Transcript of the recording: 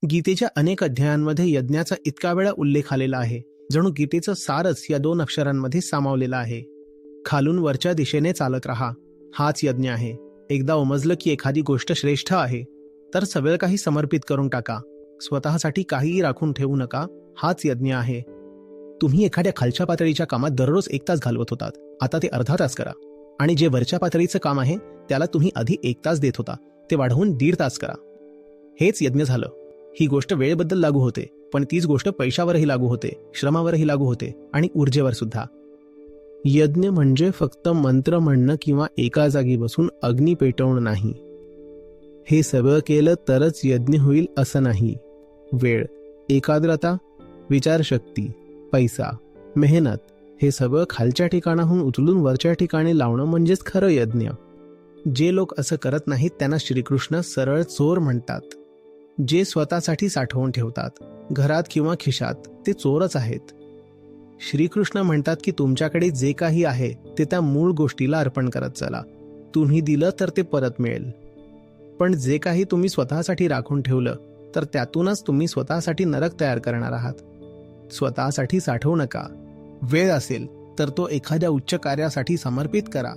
गीतेच्या अनेक अध्यायांमध्ये यज्ञाचा इतका वेळा उल्लेख आलेला आहे, जणू गीतेचं सारच या 2 अक्षरांमध्ये सामावलेलं आहे. खालून वरच्या दिशेने चालत राहा, हाच यज्ञ आहे. एकदा उमजलं की एखादी गोष्ट श्रेष्ठ आहे, तर सगळं काही समर्पित करून टाका. स्वतःसाठी काहीही राखून ठेवू नका, हाच यज्ञ आहे. तुम्ही एखाद्या खालच्या पातळीच्या कामात दररोज 1 तास घालवत होतात, आता ते अर्धा तास करा. आणि जे वरच्या पातळीचं काम आहे त्याला तुम्ही आधी 1 तास देत होता, ते वाढवून 1.5 तास करा. हेच यज्ञ झालं. ही गोष्ट वेळेबद्दल लागू होते, पण तीच गोष्ट पैशावरही लागू होते, श्रमावरही लागू होते आणि ऊर्जेवर सुद्धा. यज्ञ म्हणजे फक्त मंत्र म्हणणं किंवा एका जागी बसून अग्नी पेटवणं नाही. हे सगळं केलं तरच यज्ञ होईल असं नाही. वेळ, एकाग्रता, विचारशक्ती, पैसा, मेहनत हे सगळं खालच्या ठिकाणाहून उचलून वरच्या ठिकाणी लावणं म्हणजेच खरं यज्ञ. जे लोक असं करत नाहीत त्यांना श्रीकृष्ण सरळ चोर म्हणतात. जे स्वतःसाठी साठवून ठेवतात, घरात किंवा खिशात, ते चोरच आहेत. श्रीकृष्ण म्हणतात की तुमच्याकडे जे काही आहे ते त्या मूळ गोष्टीला अर्पण करत चला. तुम्ही दिलं तर ते परत मिळेल. पण जे काही तुम्ही स्वतःसाठी राखून ठेवलं तर त्यातूनच तुम्ही स्वतःसाठी नरक तयार करणार आहात. स्वतःसाठी साठवू नका. वेळ असेल तर तो एखाद्या उच्च कार्यासाठी समर्पित करा.